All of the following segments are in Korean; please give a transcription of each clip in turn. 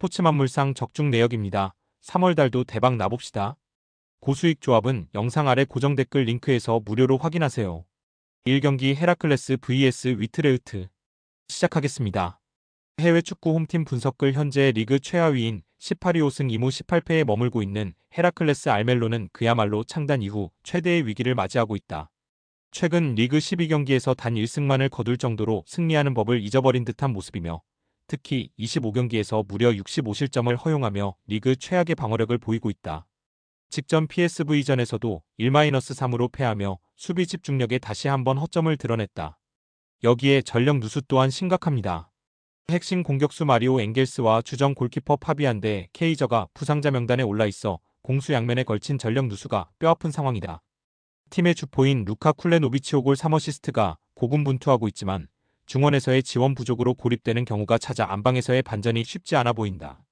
스포츠만물상 적중 내역입니다. 3월 달도 대박 나봅시다. 고수익 조합은 영상 아래 고정 댓글 링크에서 무료로 확인하세요. 1경기 헤라클레스 vs 위트레흐트 시작하겠습니다. 해외 축구 홈팀 분석글 현재 리그 최하위인 18위 5승 2무 18패에 머물고 있는 헤라클레스 알멜로는 그야말로 창단 이후 최대의 위기를 맞이하고 있다. 최근 리그 12경기에서 단 1승만을 거둘 정도로 승리하는 법을 잊어버린 듯한 모습이며 특히 25경기에서 무려 65실점을 허용하며 리그 최악의 방어력을 보이고 있다. 직전 PSV전에서도 1-3으로 패하며 수비 집중력에 다시 한번 허점을 드러냈다. 여기에 전력 누수 또한 심각합니다. 핵심 공격수 마리오 엥겔스와 주전 골키퍼 파비안 데 케이저가 부상자 명단에 올라있어 공수 양면에 걸친 전력 누수가 뼈아픈 상황이다. 팀의 주포인 루카 쿨레노비치오 골 3어시스트가 고군분투하고 있지만 중원에서의 지원 부족으로 고립되는 경우가 잦아 안방에서의 반전이 쉽지 않아 보인다.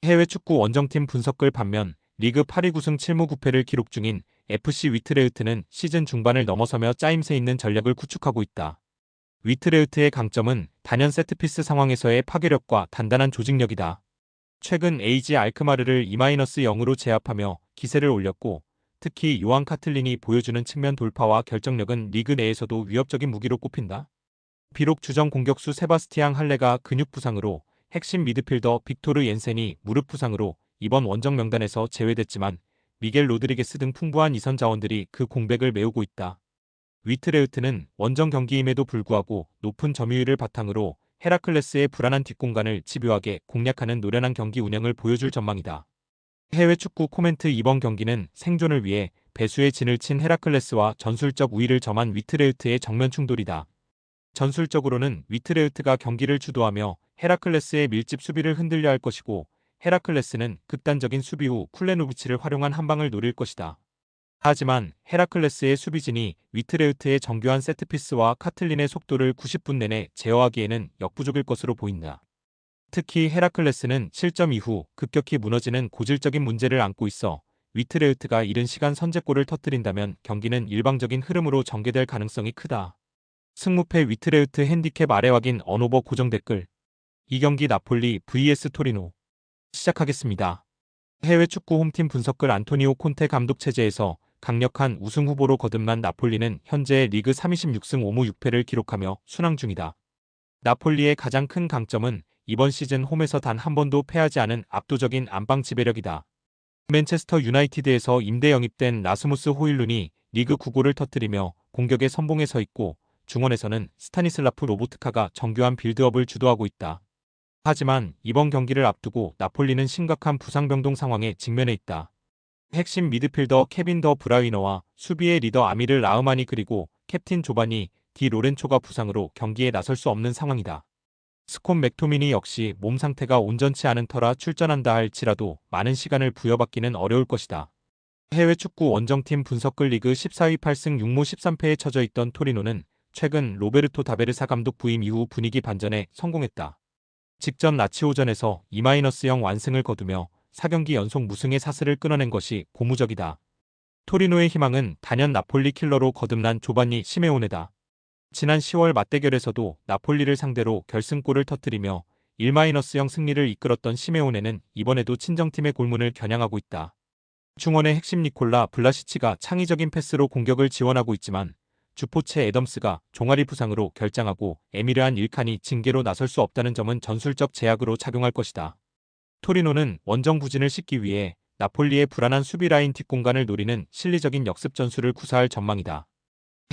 해외 축구 원정팀 분석글 반면 리그 8위 9승 7무 9패를 기록 중인 FC 위트레흐트는 시즌 중반을 넘어서며 짜임새 있는 전략을 구축하고 있다. 위트레흐트의 강점은 단연 세트피스 상황에서의 파괴력과 단단한 조직력이다. 최근 AG 알크마르를 2-0으로 제압하며 기세를 올렸고 특히 요한 카틀린이 보여주는 측면 돌파와 결정력은 리그 내에서도 위협적인 무기로 꼽힌다. 비록 주전 공격수 세바스티앙 할레가 근육 부상으로 핵심 미드필더 빅토르 옌센이 무릎 부상으로 이번 원정 명단에서 제외됐지만 미겔 로드리게스 등 풍부한 이선 자원들이 그 공백을 메우고 있다. 위트레흐트는 원정 경기임에도 불구하고 높은 점유율을 바탕으로 헤라클레스의 불안한 뒷공간을 집요하게 공략하는 노련한 경기 운영을 보여줄 전망이다. 해외 축구 코멘트 이번 경기는 생존을 위해 배수의 진을 친 헤라클레스와 전술적 우위를 점한 위트레흐트의 정면 충돌이다. 전술적으로는 위트레흐트가 경기를 주도하며 헤라클레스의 밀집 수비를 흔들려 할 것이고 헤라클레스는 극단적인 수비 후 쿨레노비치를 활용한 한방을 노릴 것이다. 하지만 헤라클레스의 수비진이 위트레흐트의 정교한 세트피스와 카틀린의 속도를 90분 내내 제어하기에는 역부족일 것으로 보인다. 특히 헤라클레스는 실점 이후 급격히 무너지는 고질적인 문제를 안고 있어 위트레흐트가 이른 시간 선제골을 터뜨린다면 경기는 일방적인 흐름으로 전개될 가능성이 크다. 승무패 위트레흐트 핸디캡 아래 확인 언오버 고정 댓글. 이 경기 나폴리 vs 토리노 시작하겠습니다. 해외 축구 홈팀 분석글 안토니오 콘테 감독 체제에서 강력한 우승 후보로 거듭난 나폴리는 현재 리그 36승 5무 6패를 기록하며 순항 중이다. 나폴리의 가장 큰 강점은 이번 시즌 홈에서 단 한 번도 패하지 않은 압도적인 안방 지배력이다. 맨체스터 유나이티드에서 임대 영입된 라스무스 호일룬이 리그 9골을 터뜨리며 공격의 선봉에 서 있고 중원에서는 스타니슬라프 로보트카가 정교한 빌드업을 주도하고 있다. 하지만 이번 경기를 앞두고 나폴리는 심각한 부상병동 상황에 직면해 있다. 핵심 미드필더 케빈 더 브라위너와 수비의 리더 아미르 라흐마니 그리고 캡틴 조바니 디 로렌초가 부상으로 경기에 나설 수 없는 상황이다. 스콧 맥토미니 역시 몸 상태가 온전치 않은 터라 출전한다 할지라도 많은 시간을 부여받기는 어려울 것이다. 해외 축구 원정팀 분석글 리그 14위 8승 6무 13패에 처져 있던 토리노는 최근 로베르토 다베르사 감독 부임 이후 분위기 반전에 성공했다. 직전 라치오전에서 2-0 완승을 거두며 4경기 연속 무승의 사슬을 끊어낸 것이 고무적이다. 토리노의 희망은 단연 나폴리 킬러로 거듭난 조반니 시메오네다. 지난 10월 맞대결에서도 나폴리를 상대로 결승골을 터뜨리며 1-0 승리를 이끌었던 시메오네는 이번에도 친정팀의 골문을 겨냥하고 있다. 중원의 핵심 니콜라 블라시치가 창의적인 패스로 공격을 지원하고 있지만 주포체 애덤스가 종아리 부상으로 결장하고 에미르안 일칸이 징계로 나설 수 없다는 점은 전술적 제약으로 작용할 것이다. 토리노는 원정 부진을 씻기 위해 나폴리의 불안한 수비 라인 뒷공간을 노리는 실리적인 역습 전술을 구사할 전망이다.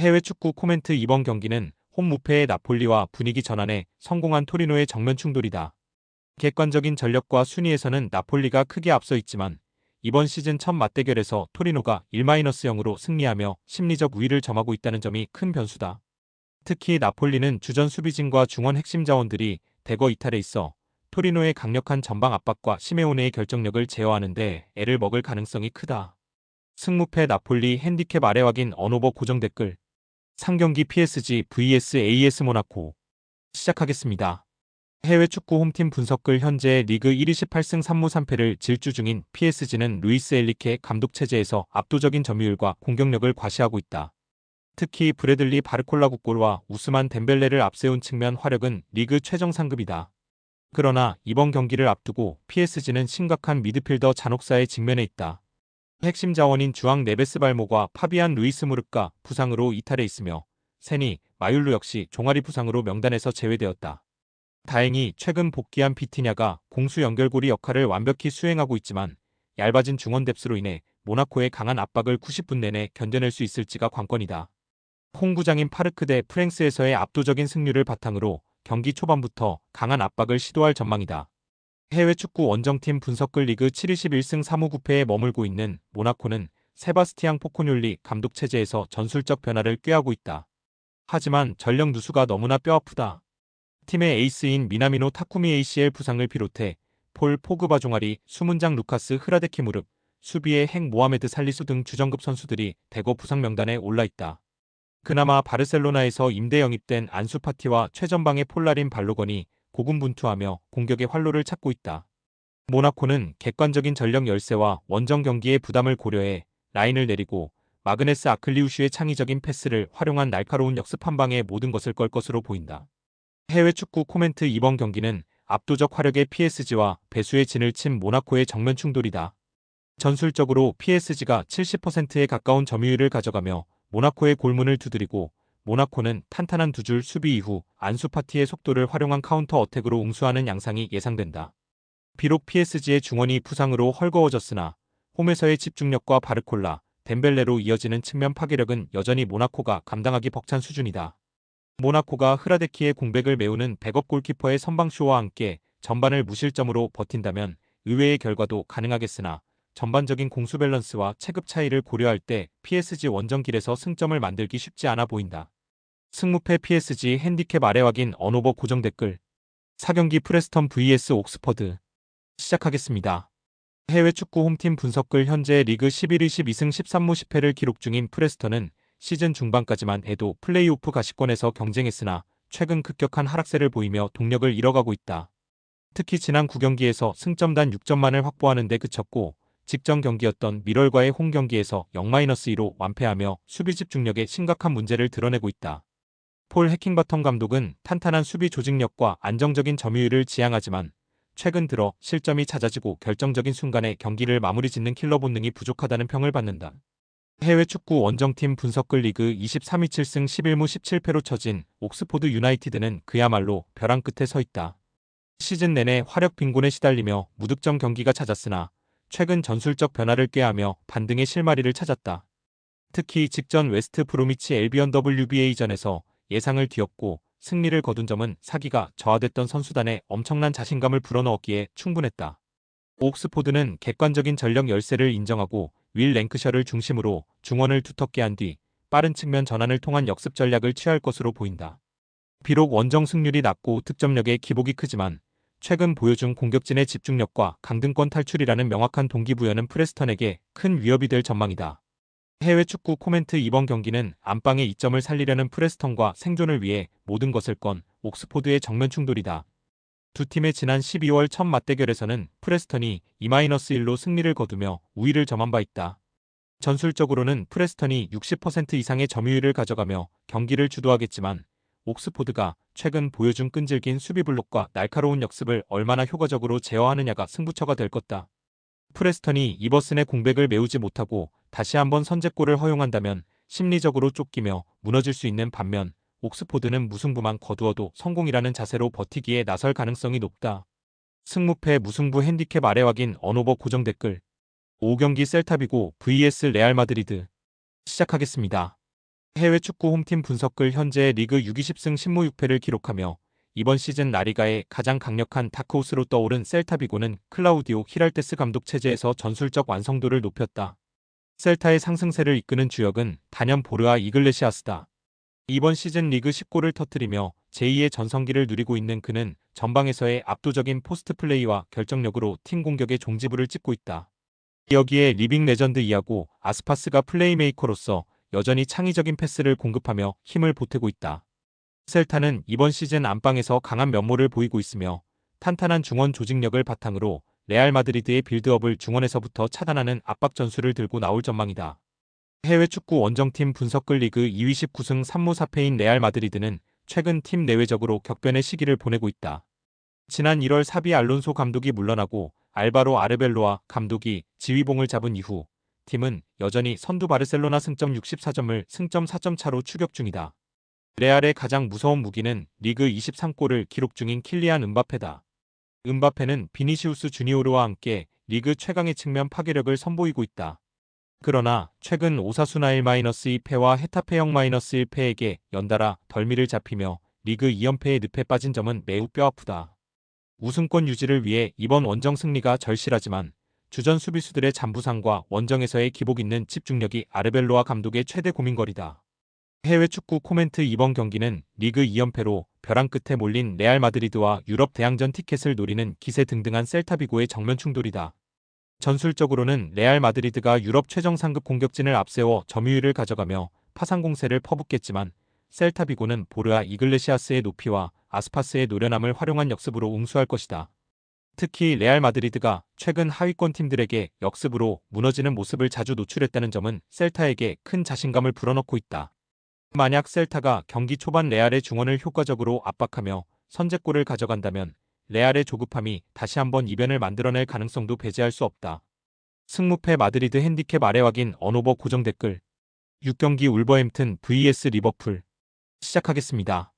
해외 축구 코멘트 이번 경기는 홈 무패의 나폴리와 분위기 전환에 성공한 토리노의 정면 충돌이다. 객관적인 전력과 순위에서는 나폴리가 크게 앞서 있지만 이번 시즌 첫 맞대결에서 토리노가 1-0으로 승리하며 심리적 우위를 점하고 있다는 점이 큰 변수다. 특히 나폴리는 주전 수비진과 중원 핵심 자원들이 대거 이탈해 있어 토리노의 강력한 전방 압박과 시메오네의 결정력을 제어하는 데 애를 먹을 가능성이 크다. 승무패 나폴리 핸디캡 아래 확인 언오버 고정 댓글. 상경기 PSG vs AS 모나코 시작하겠습니다. 해외 축구 홈팀 분석글 현재 리그 1위 18승 3무 3패를 질주 중인 PSG는 루이스 엘리케 감독 체제에서 압도적인 점유율과 공격력을 과시하고 있다. 특히 브래들리 바르콜라 국골과 우스만 덴벨레를 앞세운 측면 화력은 리그 최정 상급이다. 그러나 이번 경기를 앞두고 PSG는 심각한 미드필더 잔혹사에 직면해 있다. 핵심 자원인 주앙 네베스 발모가 파비안 루이스 무르가 부상으로 이탈해 있으며 세니 마율루 역시 종아리 부상으로 명단에서 제외되었다. 다행히 최근 복귀한 비티냐가 공수 연결고리 역할을 완벽히 수행하고 있지만 얇아진 중원 뎁스로 인해 모나코의 강한 압박을 90분 내내 견뎌낼 수 있을지가 관건이다. 홈구장인 파르크 대 프랭스에서의 압도적인 승률을 바탕으로 경기 초반부터 강한 압박을 시도할 전망이다. 해외 축구 원정팀 분석글 리그 71승 3무 9패에 머물고 있는 모나코는 세바스티앙 포코뇰리 감독 체제에서 전술적 변화를 꾀하고 있다. 하지만 전력 누수가 너무나 뼈아프다. 팀의 에이스인 미나미노 타쿠미 ACL 부상을 비롯해 폴 포그바 종아리, 수문장 루카스 흐라데키 무릎, 수비의 핵 모하메드 살리수 등 주전급 선수들이 대거 부상 명단에 올라있다. 그나마 바르셀로나에서 임대 영입된 안수 파티와 최전방의 폴라린 발로건이 고군분투하며 공격의 활로를 찾고 있다. 모나코는 객관적인 전력 열세와 원정 경기의 부담을 고려해 라인을 내리고 마그네스 아클리우슈의 창의적인 패스를 활용한 날카로운 역습 한 방에 모든 것을 걸 것으로 보인다. 해외 축구 코멘트 이번 경기는 압도적 화력의 PSG와 배수의 진을 친 모나코의 정면 충돌이다. 전술적으로 PSG가 70%에 가까운 점유율을 가져가며 모나코의 골문을 두드리고 모나코는 탄탄한 두 줄 수비 이후 안수 파티의 속도를 활용한 카운터 어택으로 응수하는 양상이 예상된다. 비록 PSG의 중원이 부상으로 헐거워졌으나 홈에서의 집중력과 바르콜라, 덴벨레로 이어지는 측면 파괴력은 여전히 모나코가 감당하기 벅찬 수준이다. 모나코가 흐라데키의 공백을 메우는 백업 골키퍼의 선방쇼와 함께 전반을 무실점으로 버틴다면 의외의 결과도 가능하겠으나 전반적인 공수 밸런스와 체급 차이를 고려할 때 PSG 원정길에서 승점을 만들기 쉽지 않아 보인다. 승무패 PSG 핸디캡 아래 확인 언오버 고정 댓글 4경기 프레스턴 vs 옥스퍼드 시작하겠습니다. 해외 축구 홈팀 분석글 현재 리그 11위 12승 13무 10패를 기록 중인 프레스턴은 시즌 중반까지만 해도 플레이오프 가시권에서 경쟁했으나 최근 급격한 하락세를 보이며 동력을 잃어가고 있다. 특히 지난 9경기에서 승점단 6점만을 확보하는 데 그쳤고 직전 경기였던 미럴과의 홈 경기에서 0-2로 완패하며 수비 집중력에 심각한 문제를 드러내고 있다. 폴 해킹바텀 감독은 탄탄한 수비 조직력과 안정적인 점유율을 지향하지만 최근 들어 실점이 잦아지고 결정적인 순간에 경기를 마무리 짓는 킬러 본능이 부족하다는 평을 받는다. 해외 축구 원정팀 분석글 리그 23위 7승 11무 17패로 처진 옥스포드 유나이티드는 그야말로 벼랑 끝에 서 있다. 시즌 내내 화력 빈곤에 시달리며 무득점 경기가 잦았으나 최근 전술적 변화를 꾀하며 반등의 실마리를 찾았다. 특히 직전 웨스트 브로미치 엘비언 WBA전에서 예상을 뒤엎고 승리를 거둔 점은 사기가 저하됐던 선수단에 엄청난 자신감을 불어넣었기에 충분했다. 옥스포드는 객관적인 전력 열세를 인정하고 윌 랭크셔를 중심으로 중원을 두텁게 한 뒤 빠른 측면 전환을 통한 역습 전략을 취할 것으로 보인다. 비록 원정 승률이 낮고 득점력의 기복이 크지만 최근 보여준 공격진의 집중력과 강등권 탈출이라는 명확한 동기부여는 프레스턴에게 큰 위협이 될 전망이다. 해외 축구 코멘트 이번 경기는 안방의 이점을 살리려는 프레스턴과 생존을 위해 모든 것을 건 옥스포드의 정면 충돌이다. 두 팀의 지난 12월 첫 맞대결에서는 프레스턴이 2-1로 승리를 거두며 우위를 점한 바 있다. 전술적으로는 프레스턴이 60% 이상의 점유율을 가져가며 경기를 주도하겠지만 옥스포드가 최근 보여준 끈질긴 수비 블록과 날카로운 역습을 얼마나 효과적으로 제어하느냐가 승부처가 될 것다. 프레스턴이 이버슨의 공백을 메우지 못하고 다시 한번 선제골을 허용한다면 심리적으로 쫓기며 무너질 수 있는 반면 옥스포드는 무승부만 거두어도 성공이라는 자세로 버티기에 나설 가능성이 높다. 승무패 무승부 핸디캡 아래 확인 언오버 고정 댓글 5경기 셀타비고 vs 레알 마드리드 시작하겠습니다. 해외 축구 홈팀 분석글 현재 리그 6위 10승 10무 6패를 기록하며 이번 시즌 라리가의 가장 강력한 다크호스로 떠오른 셀타비고는 클라우디오 히랄테스 감독 체제에서 전술적 완성도를 높였다. 셀타의 상승세를 이끄는 주역은 단연 보르아 이글레시아스다. 이번 시즌 리그 10골을 터뜨리며 제2의 전성기를 누리고 있는 그는 전방에서의 압도적인 포스트 플레이와 결정력으로 팀 공격의 종지부를 찍고 있다. 여기에 리빙 레전드 이아고 아스파스가 플레이메이커로서 여전히 창의적인 패스를 공급하며 힘을 보태고 있다. 셀타는 이번 시즌 안방에서 강한 면모를 보이고 있으며 탄탄한 중원 조직력을 바탕으로 레알 마드리드의 빌드업을 중원에서부터 차단하는 압박 전술을 들고 나올 전망이다. 해외 축구 원정팀 분석글 리그 2위 19승 3무 4패인 레알 마드리드는 최근 팀 내외적으로 격변의 시기를 보내고 있다. 지난 1월 사비 알론소 감독이 물러나고 알바로 아르벨로아 감독이 지휘봉을 잡은 이후 팀은 여전히 선두 바르셀로나 승점 64점을 승점 4점 차로 추격 중이다. 레알의 가장 무서운 무기는 리그 23골을 기록 중인 킬리안 음바페다. 음바페는 비니시우스 주니오르와 함께 리그 최강의 측면 파괴력을 선보이고 있다. 그러나 최근 오사수나 1-2패와 헤타페 0-1패에게 연달아 덜미를 잡히며 리그 2연패의 늪에 빠진 점은 매우 뼈아프다. 우승권 유지를 위해 이번 원정 승리가 절실하지만 주전 수비수들의 잔부상과 원정에서의 기복 있는 집중력이 아르벨로아 감독의 최대 고민거리다. 해외 축구 코멘트. 이번 경기는 리그 2연패로 벼랑 끝에 몰린 레알 마드리드와 유럽 대항전 티켓을 노리는 기세 등등한 셀타비고의 정면 충돌이다. 전술적으로는 레알 마드리드가 유럽 최정 상급 공격진을 앞세워 점유율을 가져가며 파상 공세를 퍼붓겠지만 셀타비고는 보르아 이글레시아스의 높이와 아스파스의 노련함을 활용한 역습으로 응수할 것이다. 특히 레알 마드리드가 최근 하위권 팀들에게 역습으로 무너지는 모습을 자주 노출했다는 점은 셀타에게 큰 자신감을 불어넣고 있다. 만약 셀타가 경기 초반 레알의 중원을 효과적으로 압박하며 선제골을 가져간다면 레알의 조급함이 다시 한번 이변을 만들어낼 가능성도 배제할 수 없다. 승무패 마드리드 핸디캡 아래 확인 언오버 고정 댓글 6경기 울버햄튼 vs 리버풀 시작하겠습니다.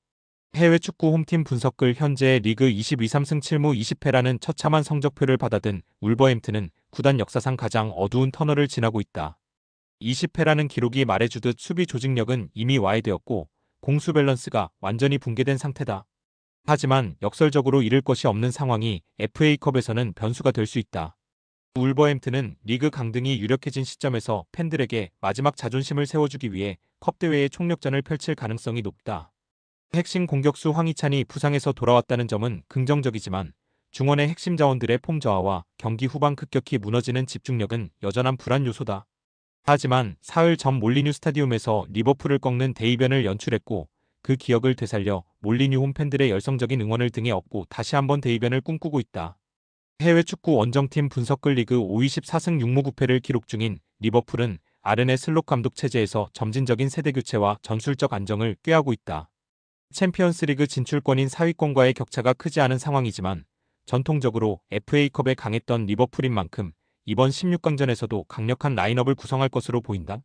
해외 축구 홈팀 분석글 현재 리그 22-3승 7무 20패라는 처참한 성적표를 받아든 울버햄튼은 구단 역사상 가장 어두운 터널을 지나고 있다. 20패라는 기록이 말해주듯 수비 조직력은 이미 와해되었고 공수 밸런스가 완전히 붕괴된 상태다. 하지만 역설적으로 잃을 것이 없는 상황이 FA컵에서는 변수가 될 수 있다. 울버햄튼은 리그 강등이 유력해진 시점에서 팬들에게 마지막 자존심을 세워주기 위해 컵대회의 총력전을 펼칠 가능성이 높다. 핵심 공격수 황희찬이 부상에서 돌아왔다는 점은 긍정적이지만 중원의 핵심 자원들의 폼 저하와 경기 후반 급격히 무너지는 집중력은 여전한 불안 요소다. 하지만 사흘 전 몰리뉴 스타디움에서 리버풀을 꺾는 대이변을 연출했고 그 기억을 되살려 몰리뉴 홈팬들의 열성적인 응원을 등에 업고 다시 한번 대이변을 꿈꾸고 있다. 해외 축구 원정팀 분석글 리그 54승 6무 9패를 기록 중인 리버풀은 아르네 슬롯 감독 체제에서 점진적인 세대교체와 전술적 안정을 꾀하고 있다. 챔피언스리그 진출권인 4위권과의 격차가 크지 않은 상황이지만 전통적으로 FA컵에 강했던 리버풀인 만큼 이번 16강전에서도 강력한 라인업을 구성할 것으로 보인다.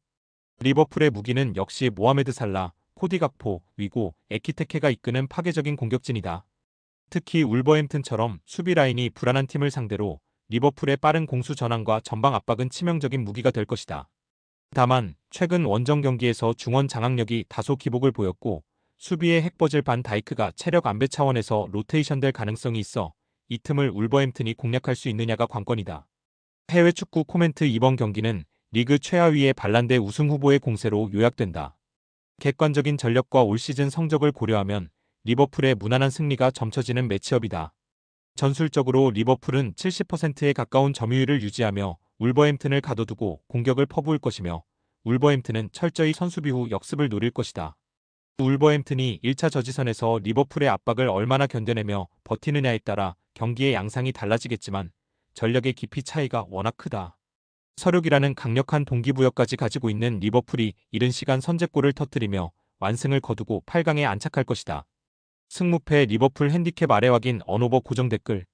리버풀의 무기는 역시 모하메드 살라, 코디 각포, 위고, 에키테케가 이끄는 파괴적인 공격진이다. 특히 울버햄튼처럼 수비 라인이 불안한 팀을 상대로 리버풀의 빠른 공수 전환과 전방 압박은 치명적인 무기가 될 것이다. 다만 최근 원정 경기에서 중원 장악력이 다소 기복을 보였고 수비의 핵버즐 반 다이크가 체력 안배 차원에서 로테이션될 가능성이 있어 이 틈을 울버햄튼이 공략할 수 있느냐가 관건이다. 해외 축구 코멘트. 이번 경기는 리그 최하위의 발란데 우승 후보의 공세로 요약된다. 객관적인 전력과 올 시즌 성적을 고려하면 리버풀의 무난한 승리가 점쳐지는 매치업이다. 전술적으로 리버풀은 70%에 가까운 점유율을 유지하며 울버햄튼을 가둬두고 공격을 퍼부을 것이며 울버햄튼은 철저히 선수비 후 역습을 노릴 것이다. 울버햄튼이 1차 저지선에서 리버풀의 압박을 얼마나 견뎌내며 버티느냐에 따라 경기의 양상이 달라지겠지만 전력의 깊이 차이가 워낙 크다. 서륙이라는 강력한 동기부여까지 가지고 있는 리버풀이 이른 시간 선제골을 터뜨리며 완승을 거두고 8강에 안착할 것이다. 승무패 리버풀 핸디캡 아래 확인 언오버 고정 댓글